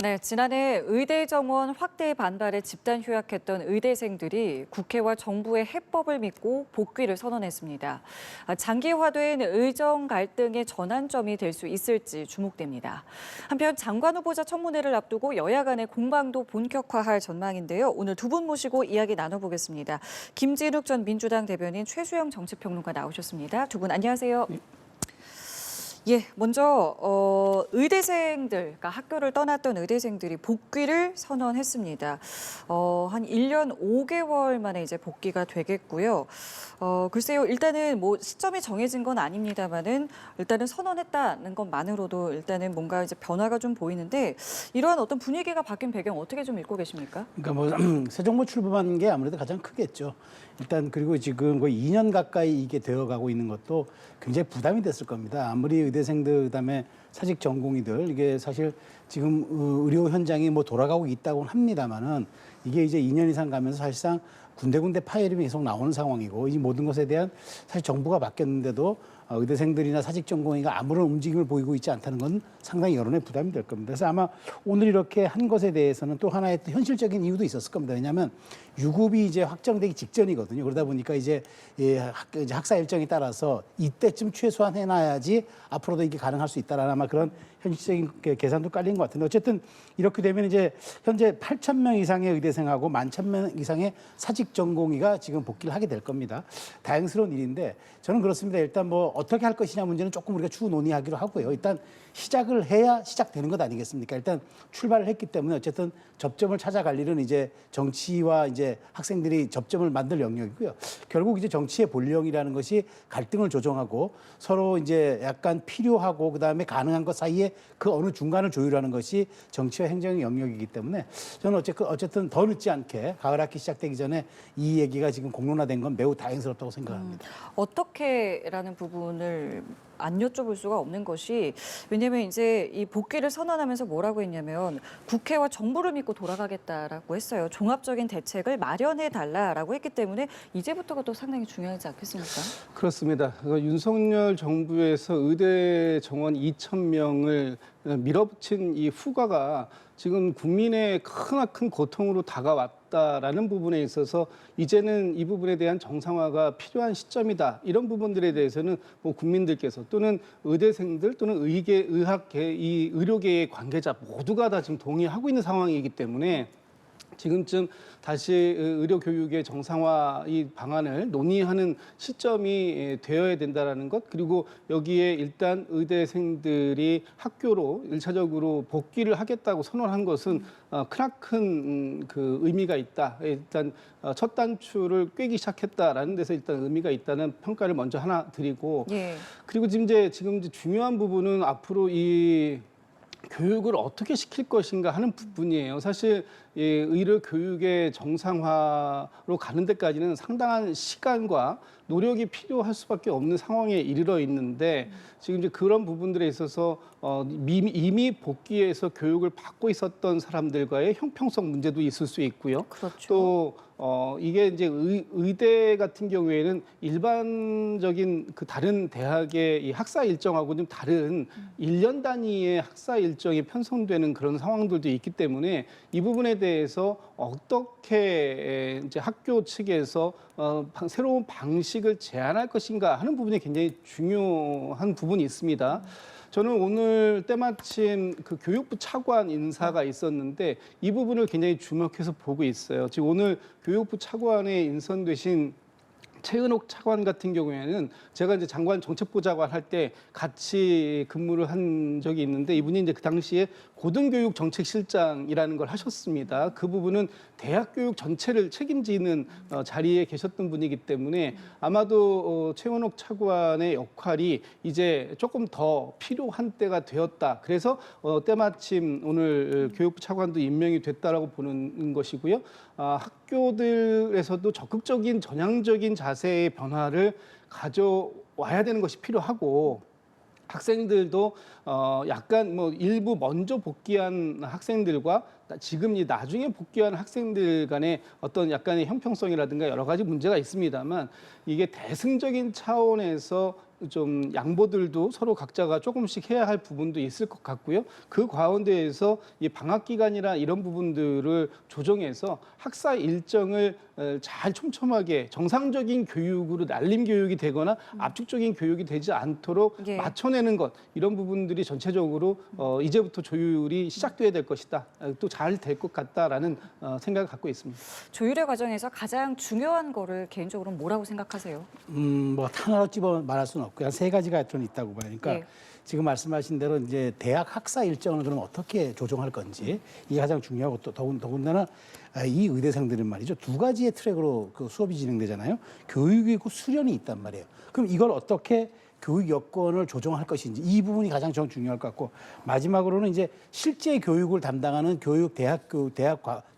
네, 지난해 의대 정원 확대 반발에 집단 휴학했던 의대생들이 국회와 정부의 해법을 믿고 복귀를 선언했습니다. 장기화된 의정 갈등의 전환점이 될 수 있을지 주목됩니다. 한편 장관 후보자 청문회를 앞두고 여야 간의 공방도 본격화할 전망인데요. 오늘 두 분 모시고 이야기 나눠보겠습니다. 김진욱 전 민주당 대변인, 최수영 정치평론가 나오셨습니다. 두 분 안녕하세요. 예, 먼저 의대생들, 그러니까 학교를 떠났던 의대생들이 복귀를 선언했습니다. 한 1년 5개월 만에 이제 복귀가 되겠고요. 글쎄요, 일단은 뭐 시점이 정해진 건 아닙니다만은 일단은 선언했다는 것만으로도 일단은 뭔가 이제 변화가 좀 보이는데 이러한 어떤 분위기가 바뀐 배경 어떻게 좀 읽고 계십니까? 그러니까 뭐 새 정부 출범한 게 아무래도 가장 크겠죠. 일단 그리고 지금 거의 2년 가까이 이게 되어가고 있는 것도 굉장히 부담이 됐을 겁니다. 아무리 의대생들 그다음에 사직 전공의들 이게 사실 지금 의료 현장이 뭐 돌아가고 있다고는 합니다만은 이게 이제 2년 이상 가면서 사실상 군데군데 파열음이 계속 나오는 상황이고 이 모든 것에 대한 사실 정부가 바뀌었는데도 의대생들이나 사직 전공의가 아무런 움직임을 보이고 있지 않다는 건 상당히 여론의 부담이 될 겁니다. 그래서 아마 오늘 이렇게 한 것에 대해서는 또 하나의 또 현실적인 이유도 있었을 겁니다. 왜냐하면 유급이 이제 확정되기 직전이거든요. 그러다 보니까 이제 학사 일정에 따라서 이때쯤 최소한 해놔야지 앞으로도 이게 가능할 수 있다라는 아마 그런 현실적인 계산도 깔린 것 같은데 어쨌든 이렇게 되면 이제 현재 8,000명 이상의 의대생하고 11,000명 이상의 사직 전공의가 지금 복귀를 하게 될 겁니다. 다행스러운 일인데 저는 그렇습니다. 일단 뭐 어떻게 할 것이냐 문제는 조금 우리가 추후 논의하기로 하고요. 일단 시작을 해야 시작되는 것 아니겠습니까? 일단 출발을 했기 때문에 어쨌든 접점을 찾아갈 일은 이제 정치와 이제 학생들이 접점을 만들 영역이고요. 결국 이제 정치의 본령이라는 것이 갈등을 조정하고 서로 이제 약간 필요하고 그다음에 가능한 것 사이에 그 어느 중간을 조율하는 것이 정치와 행정의 영역이기 때문에 저는 어쨌든 더 늦지 않게 가을 학기 시작되기 전에 이 얘기가 지금 공론화된 건 매우 다행스럽다고 생각합니다. 어떻게라는 부분을 안 여쭤볼 수가 없는 것이 왜냐하면 이제 이 복귀를 선언하면서 뭐라고 했냐면 국회와 정부를 믿고 돌아가겠다라고 했어요. 종합적인 대책을 마련해 달라라고 했기 때문에 이제부터가 또 상당히 중요하지 않겠습니까? 그렇습니다. 윤석열 정부에서 의대 정원 2,000명을 밀어붙인 이 후과가 지금 국민의 크나큰 고통으로 다가왔다라는 부분에 있어서 이제는 이 부분에 대한 정상화가 필요한 시점이다. 이런 부분들에 대해서는 뭐 국민들께서 또는 의대생들 또는 의학계, 이 의료계의 관계자 모두가 다 지금 동의하고 있는 상황이기 때문에 지금쯤 다시 의료 교육의 정상화 이 방안을 논의하는 시점이 되어야 된다라는 것, 그리고 여기에 일단 의대생들이 학교로 1차적으로 복귀를 하겠다고 선언한 것은 크나큰 그 의미가 있다. 일단 첫 단추를 꿰기 시작했다라는 데서 일단 의미가 있다는 평가를 먼저 하나 드리고, 예. 그리고 지금 이제 중요한 부분은 앞으로 이 교육을 어떻게 시킬 것인가 하는 부분이에요. 사실 의료 교육의 정상화로 가는 데까지는 상당한 시간과 노력이 필요할 수밖에 없는 상황에 이르러 있는데 지금 이제 그런 부분들에 있어서 이미 복귀해서 교육을 받고 있었던 사람들과의 형평성 문제도 있을 수 있고요. 그렇죠. 또 이게 이제 의대 같은 경우에는 일반적인 그 다른 대학의 이 학사 일정하고 좀 다른 1년 단위의 학사 일정이 편성되는 그런 상황들도 있기 때문에 이 부분에 대해서 어떻게 이제 학교 측에서 새로운 방식을 제안할 것인가 하는 부분이 굉장히 중요한 부분이 있습니다. 저는 오늘 때마침 그 교육부 차관 인사가 있었는데 이 부분을 굉장히 주목해서 보고 있어요. 지금 오늘 교육부 차관에 인선되신 최은옥 차관 같은 경우에는 제가 이제 장관 정책부 장관 할 때 같이 근무를 한 적이 있는데 이분이 이제 그 당시에 고등교육 정책실장이라는 걸 하셨습니다. 그 부분은 대학 교육 전체를 책임지는 자리에 계셨던 분이기 때문에 아마도 최은옥 차관의 역할이 이제 조금 더 필요한 때가 되었다. 그래서 때마침 오늘 교육부 차관도 임명이 됐다라고 보는 것이고요. 학교들에서도 적극적인 전향적인 자세의 변화를 가져와야 되는 것이 필요하고 학생들도 약간 뭐 일부 먼저 복귀한 학생들과 지금 이 나중에 복귀한 학생들 간의 어떤 약간의 형평성이라든가 여러 가지 문제가 있습니다만 이게 대승적인 차원에서 좀 양보들도 서로 각자가 조금씩 해야 할 부분도 있을 것 같고요. 그 가운데에서 이 방학 기간이나 이런 부분들을 조정해서 학사 일정을 잘 촘촘하게 정상적인 교육으로 날림 교육이 되거나 압축적인 교육이 되지 않도록 예. 맞춰내는 것, 이런 부분들이 전체적으로 이제부터 조율이 시작돼야 될 것이다. 또 잘 될 것 같다라는 생각을 갖고 있습니다. 조율의 과정에서 가장 중요한 거를 개인적으로 뭐라고 생각하세요? 뭐 하나로 집어 말할 수는 없고요. 한 세 가지가 좀 있다고 봐요. 그러니까 예. 지금 말씀하신 대로 이제 대학 학사 일정을 그럼 어떻게 조정할 건지 이게 가장 중요하고 또 더군다나 이 의대생들은 말이죠. 두 가지의 트랙으로 그 수업이 진행되잖아요. 교육이 있고 수련이 있단 말이에요. 그럼 이걸 어떻게 교육 여건을 조정할 것인지 이 부분이 가장 중요할 것 같고 마지막으로는 이제 실제 교육을 담당하는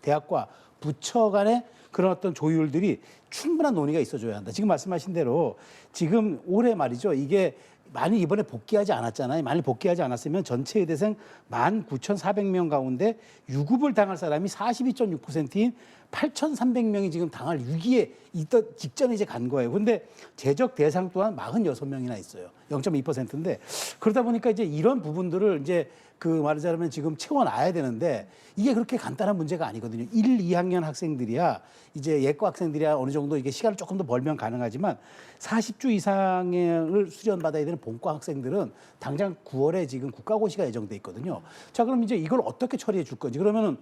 대학과 부처 간의 그런 어떤 조율들이 충분한 논의가 있어줘야 한다. 지금 말씀하신 대로 지금 올해 말이죠. 이게 많이 이번에 복귀하지 않았잖아요. 많이 복귀하지 않았으면 전체 의대생 19,400명 가운데 유급을 당할 사람이 42.6%인 8,300명이 지금 당할 위기에 있던 직전에 이제 간 거예요. 근데 재적 대상 또한 46명이나 있어요. 0.2%인데 그러다 보니까 이제 이런 부분들을 이제 그 말하자면 지금 채워놔야 되는데 이게 그렇게 간단한 문제가 아니거든요. 1, 2학년 학생들이야 이제 예과 학생들이야 어느 정도 이게 시간을 조금 더 벌면 가능하지만 40주 이상을 수련받아야 되는 본과 학생들은 당장 9월에 지금 국가고시가 예정돼 있거든요. 자, 그럼 이제 이걸 어떻게 처리해 줄 건지 그러면은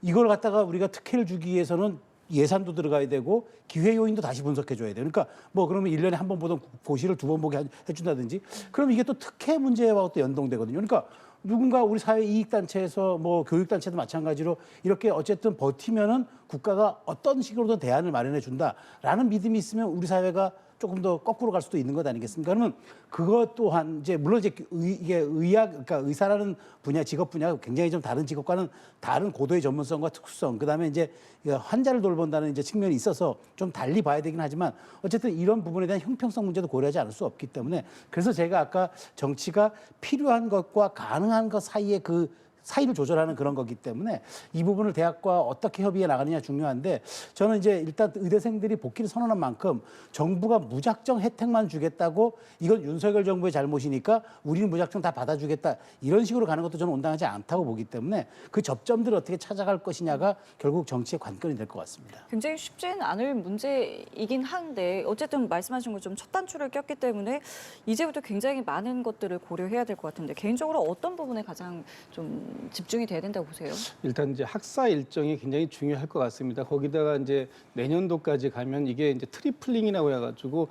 이걸 갖다가 우리가 특혜를 주기 위해서는 예산도 들어가야 되고 기회 요인도 다시 분석해 줘야 돼요. 그러니까 뭐 그러면 1년에 한 번 보던 고시를 두 번 보게 해 준다든지 그럼 이게 또 특혜 문제와 또 연동되거든요. 그러니까 누군가 우리 사회 이익단체에서 뭐 교육단체도 마찬가지로 이렇게 어쨌든 버티면은 국가가 어떤 식으로든 대안을 마련해 준다라는 믿음이 있으면 우리 사회가 조금 더 거꾸로 갈 수도 있는 것 아니겠습니까? 그러면 그것 또한 이제 물론 이제 이게 의학 그러니까 의사라는 분야 직업 분야가 굉장히 좀 다른 직업과는 다른 고도의 전문성과 특수성 그다음에 이제 환자를 돌본다는 이제 측면이 있어서 좀 달리 봐야 되긴 하지만 어쨌든 이런 부분에 대한 형평성 문제도 고려하지 않을 수 없기 때문에 그래서 제가 아까 정치가 필요한 것과 가능한 것 사이에 그 사이를 조절하는 그런 거기 때문에 이 부분을 대학과 어떻게 협의해 나가느냐 중요한데 저는 이제 일단 의대생들이 복귀를 선언한 만큼 정부가 무작정 혜택만 주겠다고 이건 윤석열 정부의 잘못이니까 우리는 무작정 다 받아주겠다 이런 식으로 가는 것도 저는 온당하지 않다고 보기 때문에 그 접점들을 어떻게 찾아갈 것이냐가 결국 정치의 관건이 될 것 같습니다. 굉장히 쉽지는 않을 문제이긴 한데 어쨌든 말씀하신 것처럼 첫 단추를 꼈기 때문에 이제부터 굉장히 많은 것들을 고려해야 될 것 같은데 개인적으로 어떤 부분에 가장 좀 집중이 돼야 된다고 보세요? 일단 이제 학사 일정이 굉장히 중요할 것 같습니다. 거기다가 이제 내년도까지 가면 이게 이제 트리플링이라고 해가지고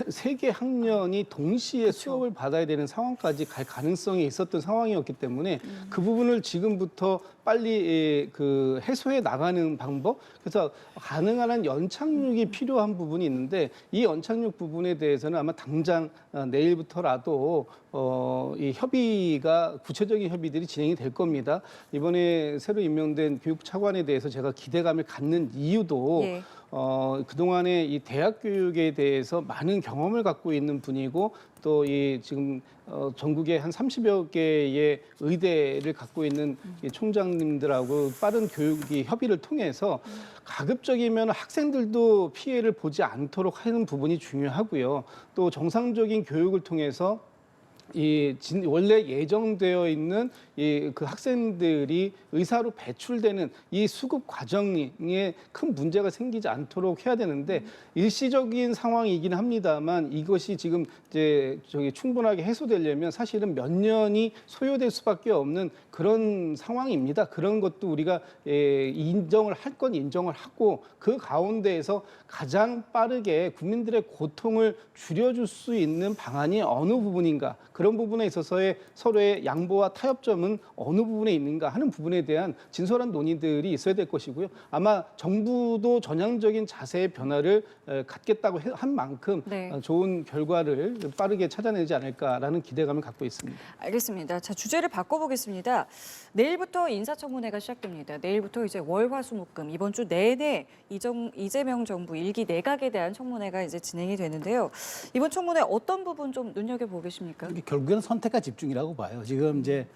세 개 학년이 동시에 수업을 받아야 되는 상황까지 갈 가능성이 있었던 상황이었기 때문에 그 부분을 지금부터 빨리 그 해소해 나가는 방법. 그래서 가능한 한 연착륙이 필요한 부분이 있는데 이 연착륙 부분에 대해서는 아마 당장 내일부터라도 이 협의가 구체적인 협의들이 진행이 될 겁니다. 이번에 새로 임명된 교육 차관에 대해서 제가 기대감을 갖는 이유도 예. 그동안에 이 대학 교육에 대해서 많은 경험을 갖고 있는 분이고 또 이 지금 전국에 한 30여 개의 의대를 갖고 있는 이 총장님들하고 빠른 교육이 협의를 통해서 가급적이면 학생들도 피해를 보지 않도록 하는 부분이 중요하고요. 또 정상적인 교육을 통해서 원래 예정되어 있는 그 학생들이 의사로 배출되는 이 수급 과정에 큰 문제가 생기지 않도록 해야 되는데 일시적인 상황이긴 합니다만 이것이 지금 이제 충분하게 해소되려면 사실은 몇 년이 소요될 수밖에 없는 그런 상황입니다. 그런 것도 우리가 인정을 할 건 인정을 하고 그 가운데에서 가장 빠르게 국민들의 고통을 줄여줄 수 있는 방안이 어느 부분인가 그런 부분에 있어서의 서로의 양보와 타협점은 어느 부분에 있는가 하는 부분에 대한 진솔한 논의들이 있어야 될 것이고요. 아마 정부도 전향적인 자세의 변화를 갖겠다고 한 만큼 네. 좋은 결과를 빠르게 찾아내지 않을까라는 기대감을 갖고 있습니다. 알겠습니다. 자, 주제를 바꿔보겠습니다. 내일부터 인사청문회가 시작됩니다. 내일부터 이제 월화수목금 이번 주 내내 이재명 정부 일기 내각에 대한 청문회가 이제 진행이 되는데요. 이번 청문회 어떤 부분 좀 눈여겨보고 계십니까? 결국에는 선택과 집중이라고 봐요. 지금 이제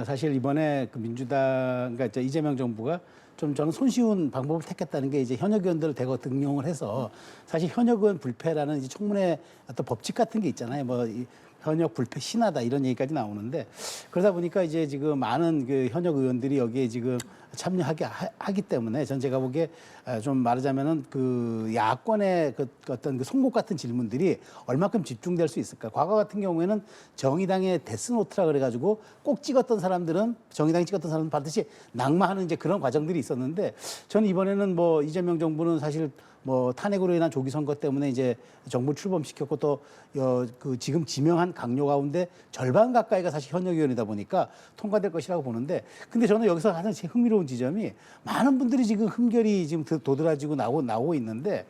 사실 이번에 그 민주당, 그러니까 이제 이재명 정부가 좀 저는 손쉬운 방법을 택했다는 게 이제 현역 의원들을 대거 등용을 해서 사실 현역 의원 불패라는 이제 청문회 어떤 법칙 같은 게 있잖아요. 뭐 이 현역 불패 신하다 이런 얘기까지 나오는데 그러다 보니까 이제 지금 많은 그 현역 의원들이 여기에 지금 참여하게 하기 때문에 전 제가 보기에 좀 말하자면은 그 야권의 그 어떤 그 송곳 같은 질문들이 얼마큼 집중될 수 있을까? 과거 같은 경우에는 정의당의 데스노트라 그래가지고 꼭 찍었던 사람들은 정의당이 찍었던 사람들 반드시 낙마하는 이제 그런 과정들이 있었는데 저는 이번에는 뭐 이재명 정부는 사실 뭐 탄핵으로 인한 조기 선거 때문에 이제 정부 출범시켰고 또 그 지금 지명한 강요 가운데 절반 가까이가 사실 현역 의원이다 보니까 통과될 것이라고 보는데 근데 저는 여기서 가장 제일 흥미로운 지점이 많은 분들이 지금 흠결이 지금 도드라지고 나오고 있는데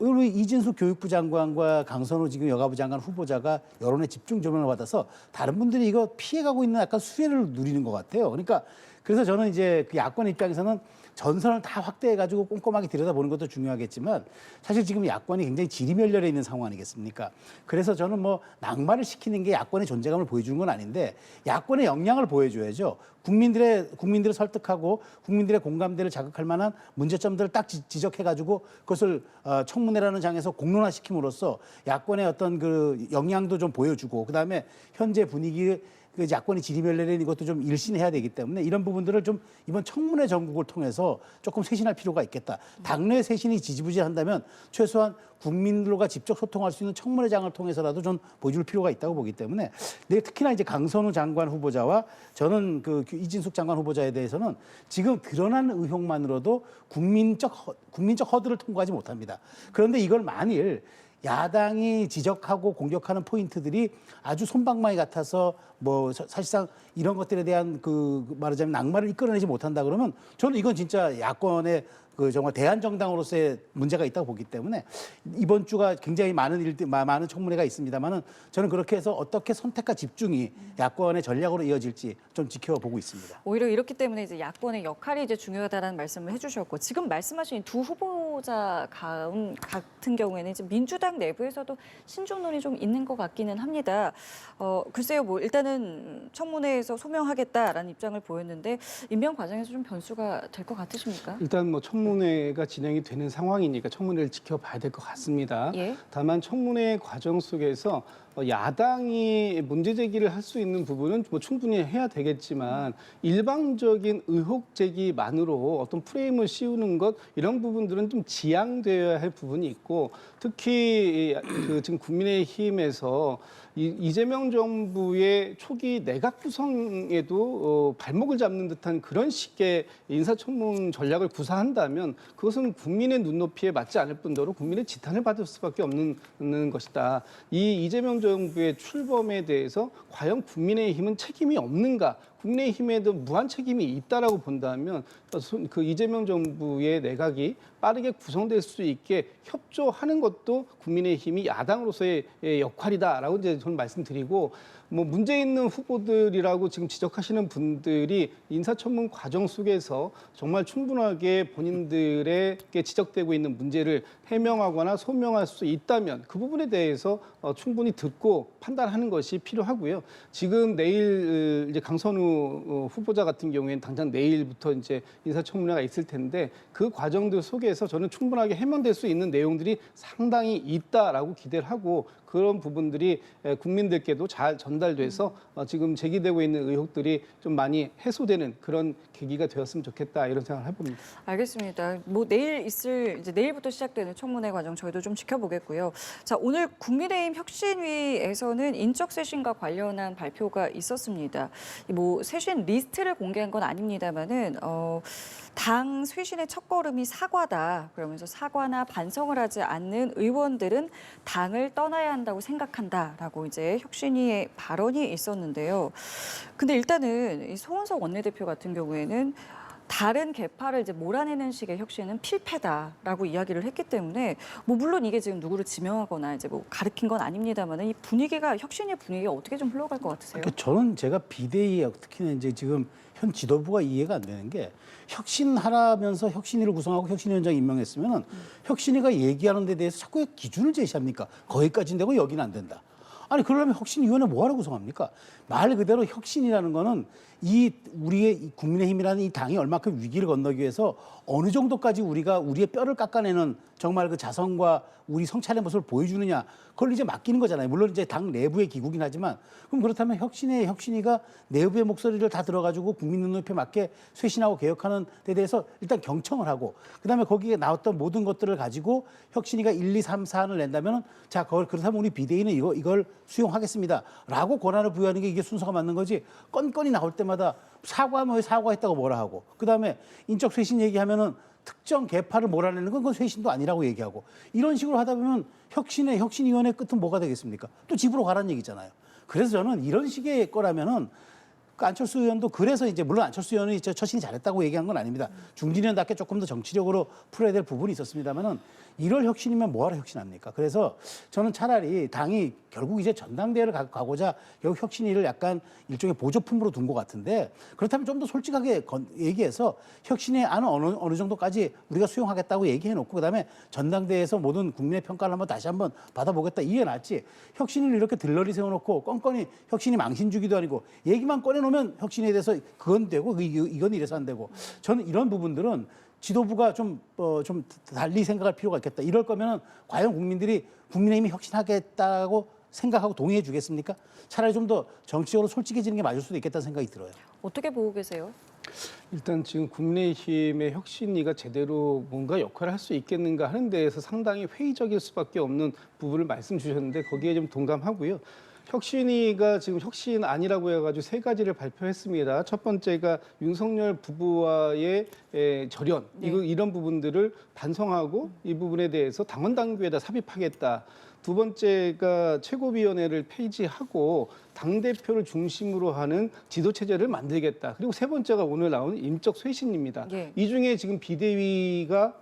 우리 이진숙 교육부 장관과 강선우 지금 여가부 장관 후보자가 여론의 집중 조명을 받아서 다른 분들이 이거 피해가고 있는 약간 수혜를 누리는 것 같아요. 그러니까 그래서 저는 이제 그 야권 입장에서는 전선을 다 확대해가지고 꼼꼼하게 들여다보는 것도 중요하겠지만 사실 지금 야권이 굉장히 지리멸렬해 있는 상황 아니겠습니까? 그래서 저는 뭐 낙마를 시키는 게 야권의 존재감을 보여주는 건 아닌데 야권의 역량을 보여줘야죠. 국민들을 설득하고 국민들의 공감대를 자극할 만한 문제점들을 딱 지적해가지고 그것을 청문회라는 장에서 공론화시킴으로써 야권의 어떤 그 역량도 좀 보여주고 그다음에 현재 분위기를 그 야권이 지리멸렬인 이것도 좀 일신해야 되기 때문에 이런 부분들을 좀 이번 청문회 전국을 통해서 조금 쇄신할 필요가 있겠다. 당내 쇄신이 지지부진한다면 최소한 국민들과 직접 소통할 수 있는 청문회장을 통해서라도 좀 보여줄 필요가 있다고 보기 때문에 특히나 이제 강선우 장관 후보자와 저는 그 이진숙 장관 후보자에 대해서는 지금 드러난 의혹만으로도 국민적 허들을 통과하지 못합니다. 그런데 이걸 만일 야당이 지적하고 공격하는 포인트들이 아주 솜방망이 같아서 뭐 사실상 이런 것들에 대한 그 말하자면 낙마를 이끌어내지 못한다 그러면 저는 이건 진짜 야권의 그 정말 대한정당으로서의 문제가 있다고 보기 때문에 이번 주가 굉장히 많은 청문회가 있습니다만은 저는 그렇게 해서 어떻게 선택과 집중이 야권의 전략으로 이어질지 좀 지켜보고 있습니다. 오히려 이렇기 때문에 이제 야권의 역할이 이제 중요하다는 말씀을 해주셨고 지금 말씀하신 두 후보자 같은 경우에는 이제 민주당 내부에서도 신중론이 좀 있는 것 같기는 합니다. 글쎄요, 뭐 일단은 청문회에서 소명하겠다라는 입장을 보였는데 임명 과정에서 좀 변수가 될 것 같으십니까? 일단 뭐 청문회가 진행이 되는 상황이니까 청문회를 지켜봐야 될 것 같습니다. 예. 다만 청문회 과정 속에서 야당이 문제 제기를 할 수 있는 부분은 뭐 충분히 해야 되겠지만 일방적인 의혹 제기만으로 어떤 프레임을 씌우는 것 이런 부분들은 좀 지양되어야 할 부분이 있고 특히 그 지금 국민의힘에서 이재명 정부의 초기 내각 구성에도 발목을 잡는 듯한 그런 식의 인사청문 전략을 구사한다면 그것은 국민의 눈높이에 맞지 않을 뿐더러 국민의 지탄을 받을 수밖에 없는 것이다. 이 이재명 정부의 출범에 대해서 과연 국민의힘은 책임이 없는가? 국민의힘에도 무한 책임이 있다라고 본다면 그 이재명 정부의 내각이 빠르게 구성될 수 있게 협조하는 것도 국민의힘이 야당으로서의 역할이다라고 이제 저는 말씀드리고 뭐 문제 있는 후보들이라고 지금 지적하시는 분들이 인사청문 과정 속에서 정말 충분하게 본인들에게 지적되고 있는 문제를 해명하거나 소명할 수 있다면 그 부분에 대해서 충분히 듣고 판단하는 것이 필요하고요. 지금 내일 이제 강선우 후보자 같은 경우에는 당장 내일부터 이제 인사청문회가 있을 텐데 그 과정들 속에서 저는 충분하게 해명될 수 있는 내용들이 상당히 있다라고 기대를 하고 그런 부분들이 국민들께도 잘 전달돼서 지금 제기되고 있는 의혹들이 좀 많이 해소되는 그런 계기가 되었으면 좋겠다 이런 생각을 해봅니다. 알겠습니다. 뭐 이제 내일부터 시작되는 청문회 과정 저희도 좀 지켜보겠고요. 자, 오늘 국민의힘 혁신위에서는 인적 쇄신과 관련한 발표가 있었습니다. 뭐 쇄신 리스트를 공개한 건 아닙니다만은 당 쇄신의 첫걸음이 사과다. 그러면서 사과나 반성을 하지 않는 의원들은 당을 떠나야 한다고 생각한다라고 이제 혁신위의 발언이 있었는데요. 근데 일단은 이 송원석 원내대표 같은 경우에는 다른 계파를 이제 몰아내는 식의 혁신은 필패다라고 이야기를 했기 때문에 뭐 물론 이게 지금 누구를 지명하거나 이제 뭐 가르친 건 아닙니다만 이 혁신의 분위기가 어떻게 좀 흘러갈 것 같으세요? 그러니까 저는 제가 비대위 특히나 이제 지금 현 지도부가 이해가 안 되는 게 혁신하라면서 혁신위를 구성하고 혁신위원장 임명했으면은 혁신위가 얘기하는 데 대해서 자꾸 기준을 제시합니까? 거기까지는 되고 여기는 안 된다. 아니 그러려면 혁신위원회 뭐하러 구성합니까? 말 그대로 혁신이라는 거는 이 우리의 이 국민의힘이라는 이 당이 얼마큼 위기를 건너기 위해서 어느 정도까지 우리가 우리의 뼈를 깎아내는 정말 그 자성과 우리 성찰의 모습을 보여주느냐, 그걸 이제 맡기는 거잖아요. 물론 이제 당 내부의 기구긴 하지만, 그럼 그렇다면 혁신이가 내부의 목소리를 다 들어가지고 국민 눈높이에 맞게 쇄신하고 개혁하는 데 대해서 일단 경청을 하고, 그다음에 거기에 나왔던 모든 것들을 가지고 혁신이가 1, 2, 3, 4안을 낸다면은, 자, 그렇다면 우리 비대위는 이걸 수용하겠습니다라고 권한을 부여하는 게 이게 순서가 맞는 거지. 건건이 나올 때마다 사과하면 왜 사과했다고 뭐라 하고, 그다음에 인적 쇄신 얘기하면은 특정 계파를 몰아내는 건 그건 쇄신도 아니라고 얘기하고, 이런 식으로 하다 보면 혁신위원회 끝은 뭐가 되겠습니까? 또 집으로 가라는 얘기잖아요. 그래서 저는 이런 식의 거라면은 그 안철수 의원도, 그래서 이제 물론 안철수 의원이 처신이 잘했다고 얘기한 건 아닙니다. 중진위원답게 조금 더 정치력으로 풀어야 될 부분이 있었습니다만은, 이럴 혁신이면 뭐하러 혁신합니까? 그래서 저는 차라리 당이 결국 이제 전당대회를 가고자 결국 혁신위를 약간 일종의 보조품으로 둔 것 같은데, 그렇다면 좀 더 솔직하게 얘기해서 혁신의 안은 어느 정도까지 우리가 수용하겠다고 얘기해놓고, 그다음에 전당대회에서 모든 국민의 평가를 다시 한번 받아보겠다, 이게 낫지. 혁신을 이렇게 들러리 세워놓고 껌껌이 혁신이 망신 주기도 아니고 얘기만 꺼내놓으면 혁신에 대해서 그건 되고 이건 이래서 안 되고, 저는 이런 부분들은 지도부가 좀 달리 생각할 필요가 있겠다. 이럴 거면은 과연 국민들이 국민의힘이 혁신하겠다고 생각하고 동의해 주겠습니까? 차라리 좀 더 정치적으로 솔직해지는 게 맞을 수도 있겠다는 생각이 들어요. 어떻게 보고 계세요? 일단 지금 국민의힘의 혁신위가 제대로 뭔가 역할을 할 수 있겠는가 하는 데에서 상당히 회의적일 수밖에 없는 부분을 말씀 주셨는데, 거기에 좀 동감하고요. 혁신위가 지금 혁신안이라고 해가지고 3가지를 발표했습니다. 첫 번째가 윤석열 부부와의 절연, 네. 이런 부분들을 반성하고 이 부분에 대해서 당원 당규에다 삽입하겠다. 두 번째가 최고위원회를 폐지하고 당대표를 중심으로 하는 지도체제를 만들겠다. 그리고 세 번째가 오늘 나온 인적 쇄신입니다. 예. 이 중에 지금 비대위가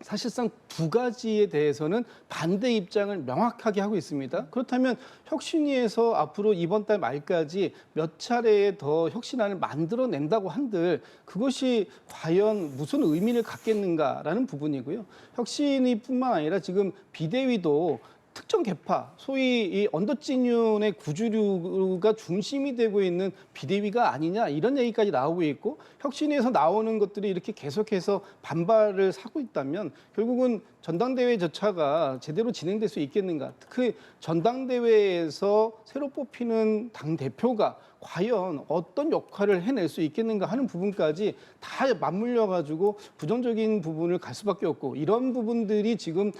사실상 2가지에 대해서는 반대 입장을 명확하게 하고 있습니다. 그렇다면 혁신위에서 앞으로 이번 달 말까지 몇 차례에 더 혁신안을 만들어낸다고 한들 그것이 과연 무슨 의미를 갖겠는가라는 부분이고요. 혁신위뿐만 아니라 지금 비대위도 특정 계파, 소위 이 언더진윤의 구주류가 중심이 되고 있는 비대위가 아니냐, 이런 얘기까지 나오고 있고, 혁신위에서 나오는 것들이 이렇게 계속해서 반발을 사고 있다면 결국은 전당대회 절차가 제대로 진행될 수 있겠는가. 특히 전당대회에서 새로 뽑히는 당대표가 과연 어떤 역할을 해낼 수 있겠는가 하는 부분까지 다 맞물려 가지고 부정적인 부분을 갈 수밖에 없고, 이런 부분들이 지금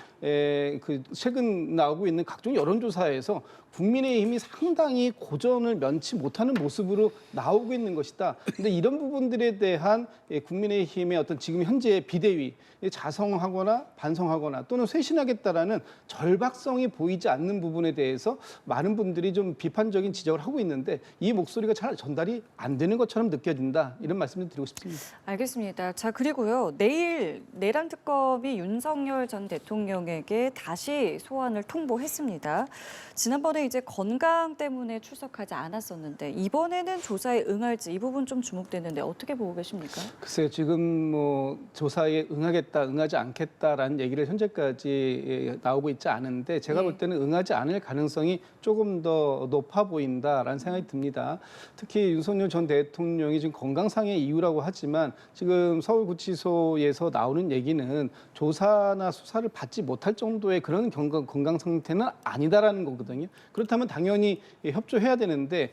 최근 나오고 있는 각종 여론조사에서 국민의힘이 상당히 고전을 면치 못하는 모습으로 나오고 있는 것이다. 근데 이런 부분들에 대한 국민의힘의 어떤 지금 현재의 비대위 자성하거나 반성하거나 또는 쇄신하겠다라는 절박성이 보이지 않는 부분에 대해서 많은 분들이 좀 비판적인 지적을 하고 있는데, 이 목소리가 잘 전달이 안 되는 것처럼 느껴진다, 이런 말씀을 드리고 싶습니다. 알겠습니다. 자, 그리고요. 내일 내란 특검이 윤석열 전 대통령에게 다시 소환을 통보했습니다. 지난번에 이제 건강 때문에 출석하지 않았었는데 이번에는 조사에 응할지, 이 부분 좀 주목되는데 어떻게 보고 계십니까? 글쎄요, 지금 뭐 조사에 응하겠다, 응하지 않겠다라는 얘기를 현재까지 나오고 있지 않은데, 제가 네. 볼 때는 응하지 않을 가능성이 조금 더 높아 보인다라는 생각이 듭니다. 특히 윤석열 전 대통령이 지금 건강상의 이유라고 하지만 지금 서울구치소에서 나오는 얘기는 조사나 수사를 받지 못할 정도의 그런 건강 상태는 아니다라는 거거든요. 그렇다면 당연히 협조해야 되는데,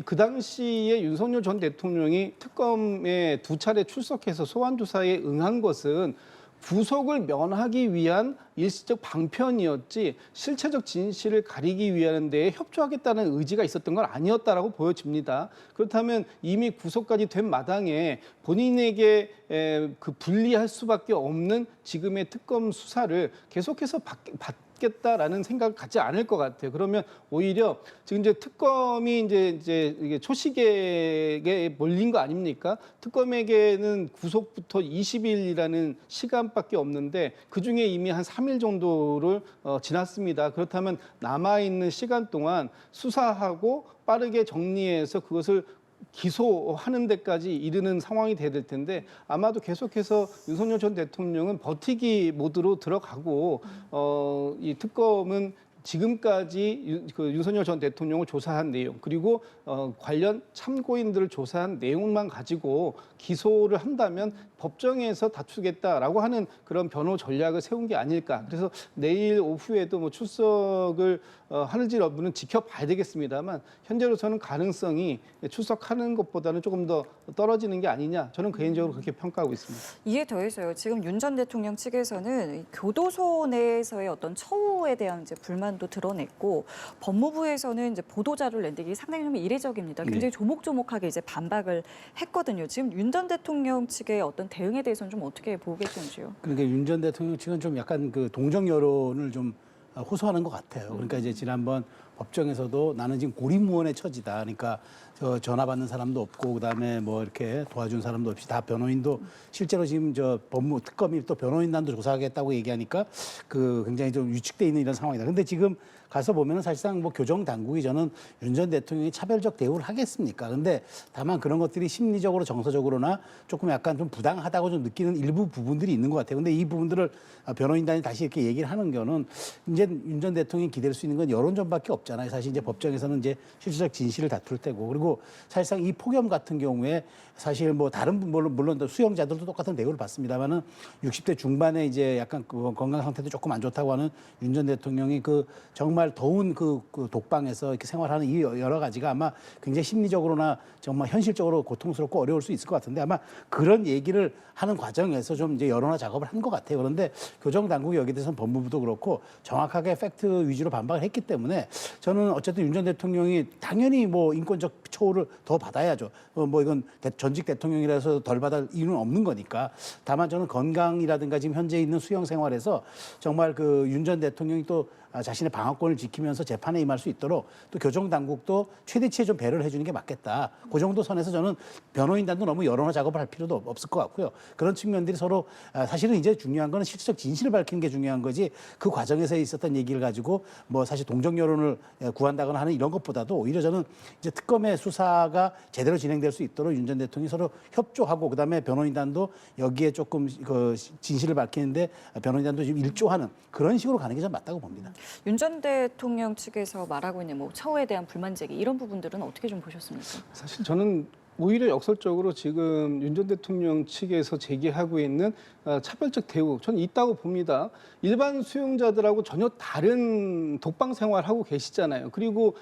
그 당시에 윤석열 전 대통령이 특검에 2차례 출석해서 소환 조사에 응한 것은 구속을 면하기 위한 일시적 방편이었지 실체적 진실을 가리기 위한 데에 협조하겠다는 의지가 있었던 건 아니었다라고 보여집니다. 그렇다면 이미 구속까지 된 마당에 본인에게 그 불리할 수밖에 없는 지금의 특검 수사를 계속해서 받겠다라는 생각을 갖지 않을 것 같아요. 그러면 오히려 지금 이제 특검이 이제 이게 초시계에 몰린 거 아닙니까? 특검에게는 구속부터 20일이라는 시간밖에 없는데 그 중에 이미 한 3일 정도를 지났습니다. 그렇다면 남아있는 시간 동안 수사하고 빠르게 정리해서 그것을 기소하는 데까지 이르는 상황이 돼야 될 텐데, 아마도 계속해서 윤석열 전 대통령은 버티기 모드로 들어가고 이 특검은 지금까지 윤석열 전 대통령을 조사한 내용 그리고 관련 참고인들을 조사한 내용만 가지고 기소를 한다면 법정에서 다투겠다라고 하는 그런 변호 전략을 세운 게 아닐까. 그래서 내일 오후에도 뭐 출석을 하는지 여부는 지켜봐야 되겠습니다만 현재로서는 가능성이 출석하는 것보다는 조금 더 떨어지는 게 아니냐. 저는 개인적으로 그렇게 평가하고 있습니다. 이에 더해서요. 지금 윤 전 대통령 측에서는 교도소 내에서의 어떤 처우에 대한 이제 불만도 드러냈고 법무부에서는 이제 보도자료를 낸 게 상당히 좀 이례적입니다. 굉장히 조목조목하게 이제 반박을 했거든요. 지금 윤 전 대통령 측의 어떤 대응에 대해서는 좀 어떻게 보고 계시는지요? 그러니까 윤 전 대통령 측은 좀 약간 그 동정 여론을 좀 호소하는 것 같아요. 그러니까 이제 지난번 법정에서도 나는 지금 고립무원의 처지다. 그러니까 저 전화 받는 사람도 없고 그다음에 뭐 이렇게 도와준 사람도 없이 다 변호인도 실제로 지금 저 법무 특검이 또 변호인단도 조사하겠다고 얘기하니까 그 굉장히 좀 위축돼 있는 이런 상황이다. 근데 지금 가서 보면은 사실상 뭐 교정 당국이 저는 윤 전 대통령이 차별적 대우를 하겠습니까? 근데 다만 그런 것들이 심리적으로 정서적으로나 조금 약간 좀 부당하다고 좀 느끼는 일부 부분들이 있는 것 같아요. 근데 이 부분들을 변호인단이 다시 이렇게 얘기를 하는 거는 이제 윤 전 대통령이 기댈 수 있는 건 여론전밖에 없잖아요. 사실 이제 법정에서는 이제 실질적 진실을 다툴 테고 그리고 사실상 이 폭염 같은 경우에 사실 뭐 다른 물론 수용자들도 똑같은 대우를 받습니다만은 60대 중반에 이제 약간 그 건강 상태도 조금 안 좋다고 하는 윤 전 대통령이 그 정말 더운 그 독방에서 이렇게 생활하는 이 여러 가지가 아마 굉장히 심리적으로나 정말 현실적으로 고통스럽고 어려울 수 있을 것 같은데 아마 그런 얘기를 하는 과정에서 좀 이제 여론화 작업을 한 것 같아요. 그런데 교정 당국이 여기에 대해서는 법무부도 그렇고 정확하게 팩트 위주로 반박을 했기 때문에 저는 어쨌든 윤 전 대통령이 당연히 뭐 인권적 처우를 더 받아야죠. 뭐 이건 전직 대통령이라서 덜 받을 이유는 없는 거니까. 다만 저는 건강이라든가 지금 현재 있는 수용 생활에서 정말 그 윤 전 대통령이 또 자신의 방어권을 지키면서 재판에 임할 수 있도록 또 교정 당국도 최대치의 좀 배려를 해주는 게 맞겠다. 그 정도 선에서 저는 변호인단도 너무 여론화 작업을 할 필요도 없을 것 같고요. 그런 측면들이 서로 사실은 이제 중요한 거는 실질적 진실을 밝히는 게 중요한 거지 그 과정에서 있었던 얘기를 가지고 뭐 사실 동정 여론을 구한다거나 하는 이런 것보다도 오히려 저는 이제 특검의 수사가 제대로 진행될 수 있도록 윤 전 대통령이 서로 협조하고 그다음에 변호인단도 여기에 조금 그 진실을 밝히는데 변호인단도 지금 일조하는 그런 식으로 가는 게 좀 맞다고 봅니다. 윤 전 대통령 측에서 말하고 있는 뭐 처우에 대한 불만 제기 이런 부분들은 어떻게 좀 보셨습니까? 사실 저는 오히려 역설적으로 지금 윤 전 대통령 측에서 제기하고 있는 차별적 대우 저는 있다고 봅니다. 일반 수용자들하고 전혀 다른 독방 생활하고 계시잖아요. 그리고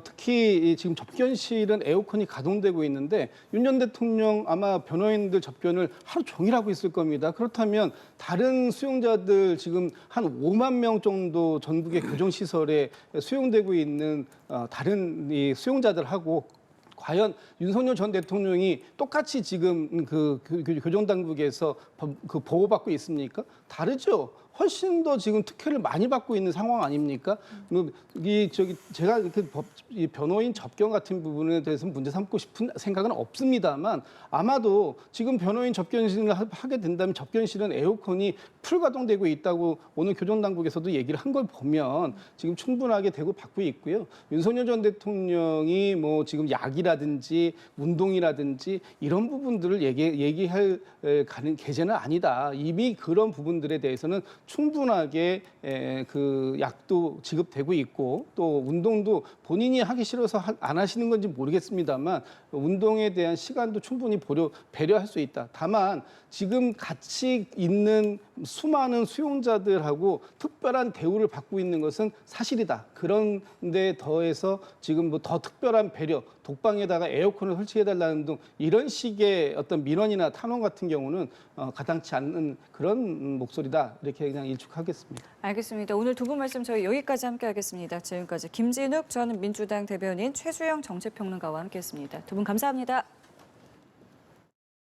특히 지금 접견실은 에어컨이 가동되고 있는데 윤 전 대통령 아마 변호인들 접견을 하루 종일 하고 있을 겁니다. 그렇다면 다른 수용자들 지금 한 5만 명 정도 전국의 교정시설에 수용되고 있는 다른 이 수용자들하고 과연 윤석열 전 대통령이 똑같이 지금 그 교정 당국에서 그 보호받고 있습니까? 다르죠. 훨씬 더 지금 특혜를 많이 받고 있는 상황 아닙니까? 제가 이 변호인 접견 같은 부분에 대해서 문제 삼고 싶은 생각은 없습니다만 아마도 지금 변호인 접견실을 하게 된다면 접견실은 에어컨이 풀 가동되고 있다고 오늘 교정 당국에서도 얘기를 한 걸 보면 지금 충분하게 되고 받고 있고요. 윤석열 전 대통령이 뭐 지금 약이라든지 운동이라든지 이런 부분들을 얘기할 가는 계제는 아니다. 이미 그런 부분들에 대해서는 충분하게 그 약도 지급되고 있고 또 운동도 본인이 하기 싫어서 안 하시는 건지 모르겠습니다만 운동에 대한 시간도 충분히 배려할 수 있다. 다만 지금 같이 있는 수많은 수용자들하고 특별한 대우를 받고 있는 것은 사실이다. 그런데 더해서 지금 뭐 더 특별한 배려, 독방에다가 에어컨을 설치해달라는 등 이런 식의 어떤 민원이나 탄원 같은 경우는 가당치 않는 그런 목소리다. 이렇게 그냥 일축하겠습니다. 알겠습니다. 오늘 두 분 말씀 저희 여기까지 함께하겠습니다. 지금까지 김진욱 전 민주당 대변인 최수영 정치평론가와 함께했습니다. 두 분 감사합니다.